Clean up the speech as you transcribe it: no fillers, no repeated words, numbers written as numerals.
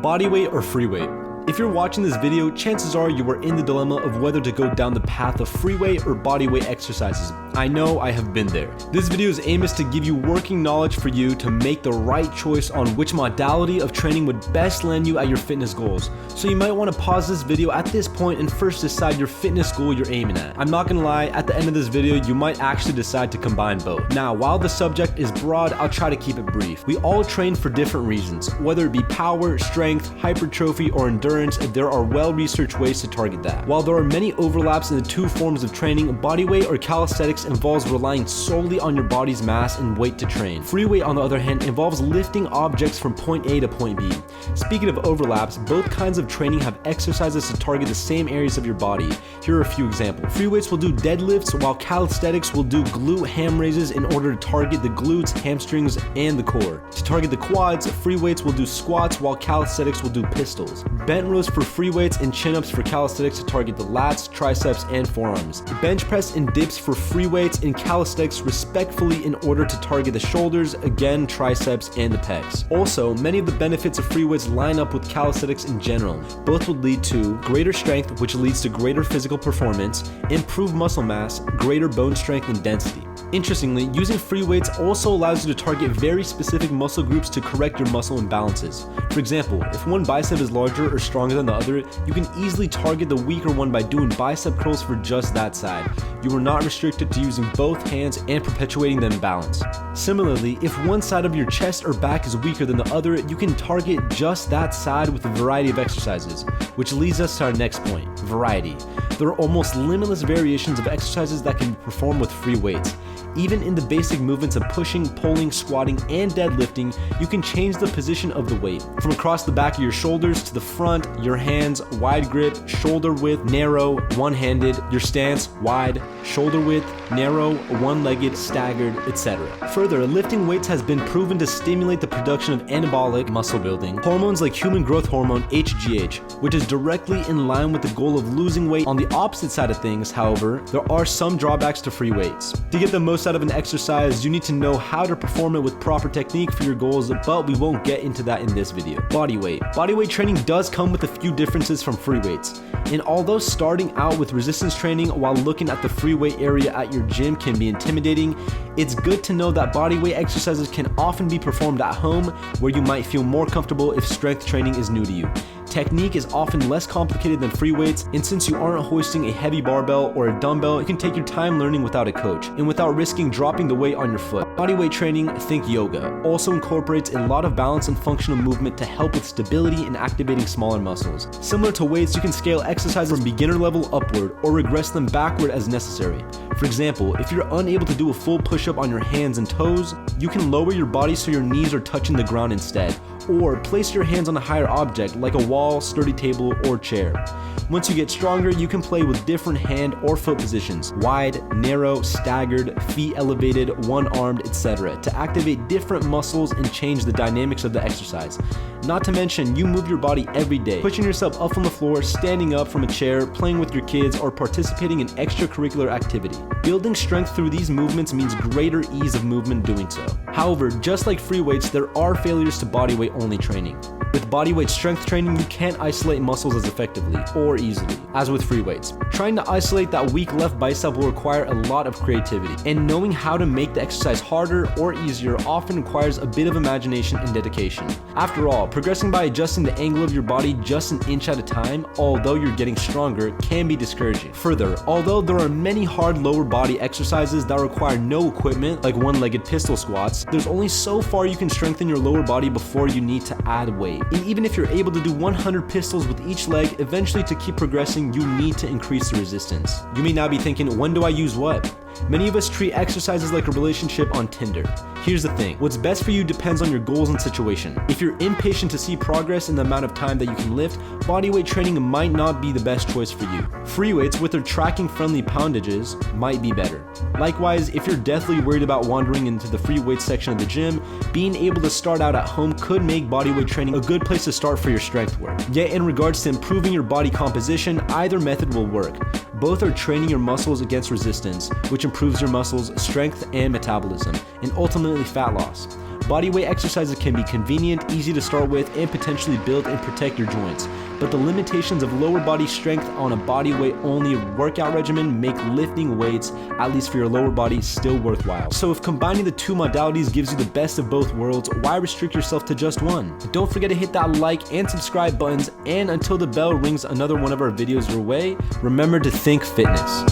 Bodyweight or free weight? If you're watching this video, chances are you are in the dilemma of whether to go down the path of free weight or bodyweight exercises. I know I have been there. This video's aim is to give you working knowledge for you to make the right choice on which modality of training would best land you at your fitness goals. So you might want to pause this video at this point and first decide your fitness goal you're aiming at. I'm not gonna lie, at the end of this video, you might actually decide to combine both. Now, while the subject is broad, I'll try to keep it brief. We all train for different reasons, whether it be power, strength, hypertrophy, or endurance. There are well-researched ways to target that. While there are many overlaps in the two forms of training, bodyweight or calisthenics involves relying solely on your body's mass and weight to train. Free weight, on the other hand, involves lifting objects from point A to point B. Speaking of overlaps, both kinds of training have exercises to target the same areas of your body. Here are a few examples. Free weights will do deadlifts, while calisthenics will do glute ham raises in order to target the glutes, hamstrings, and the core. To target the quads, free weights will do squats, while calisthenics will do pistols. Bent rows for free weights and chin-ups for calisthenics to target the lats, triceps, and forearms. Bench press and dips for free weights and calisthenics respectively in order to target the shoulders, again triceps, and the pecs. Also, many of the benefits of free weights line up with calisthenics in general. Both would lead to greater strength, which leads to greater physical performance, improved muscle mass, greater bone strength and density. Interestingly, using free weights also allows you to target very specific muscle groups to correct your muscle imbalances. For example, if one bicep is larger or stronger than the other, you can easily target the weaker one by doing bicep curls for just that side. You are not restricted to using both hands and perpetuating the imbalance. Similarly, if one side of your chest or back is weaker than the other, you can target just that side with a variety of exercises, which leads us to our next point, variety. There are almost limitless variations of exercises that can be performed with free weights. Even in the basic movements of pushing, pulling, squatting, and deadlifting, you can change the position of the weight. From across the back of your shoulders to the front, your hands, wide grip, shoulder width, narrow, one-handed, your stance, wide, shoulder width, narrow, one-legged, staggered, etc. Further, lifting weights has been proven to stimulate the production of anabolic muscle building hormones like human growth hormone HGH, which is directly in line with the goal of losing weight. On the opposite side of things, however, there are some drawbacks to free weights. To get the most out of an exercise, you need to know how to perform it with proper technique for your goals, but we won't get into that in this video. Bodyweight. Bodyweight training does come with a few differences from free weights. And although starting out with resistance training while looking at the free weight area at your gym can be intimidating, it's good to know that bodyweight exercises can often be performed at home, where you might feel more comfortable if strength training is new to you. Technique is often less complicated than free weights, and since you aren't hoisting a heavy barbell or a dumbbell, you can take your time learning without a coach and without risking dropping the weight on your foot. Bodyweight training, think yoga, also incorporates a lot of balance and functional movement to help with stability and activating smaller muscles. Similar to weights, you can scale exercises from beginner level upward or regress them backward as necessary. For example, if you're unable to do a full push-up on your hands and toes, you can lower your body so your knees are touching the ground instead, or place your hands on a higher object like a wall, sturdy table, or chair. Once you get stronger, you can play with different hand or foot positions, wide, narrow, staggered, feet elevated, one-armed, etc., to activate different muscles and change the dynamics of the exercise. Not to mention, you move your body every day, pushing yourself up from the floor, standing up from a chair, playing with your kids, or participating in extracurricular activity. Building strength through these movements means greater ease of movement doing so. However, just like free weights, there are failures to bodyweight only training. With bodyweight strength training, you can't isolate muscles as effectively or easily as with free weights. Trying to isolate that weak left bicep will require a lot of creativity, and knowing how to make the exercise harder or easier often requires a bit of imagination and dedication. After all, progressing by adjusting the angle of your body just an inch at a time, although you're getting stronger, can be discouraging. Further, although there are many hard lower body exercises that require no equipment, like one-legged pistol squats, there's only so far you can strengthen your lower body before you need to add weight. And even if you're able to do 100 pistols with each leg, eventually to keep progressing, you need to increase the resistance. You may now be thinking, when do I use what? Many of us treat exercises like a relationship on Tinder. Here's the thing, what's best for you depends on your goals and situation. If you're impatient to see progress in the amount of time that you can lift, bodyweight training might not be the best choice for you. Free weights with their tracking friendly poundages might be better. Likewise, if you're deathly worried about wandering into the free weights section of the gym, being able to start out at home could make bodyweight training a good place to start for your strength work. Yet in regards to improving your body composition, either method will work. Both are training your muscles against resistance, which improves your muscles' strength and metabolism, and ultimately fat loss. Bodyweight exercises can be convenient, easy to start with, and potentially build and protect your joints. But the limitations of lower body strength on a bodyweight only workout regimen make lifting weights, at least for your lower body, still worthwhile. So if combining the two modalities gives you the best of both worlds, why restrict yourself to just one? Don't forget to hit that like and subscribe buttons, and until the bell rings another one of our videos your way, remember to think fitness.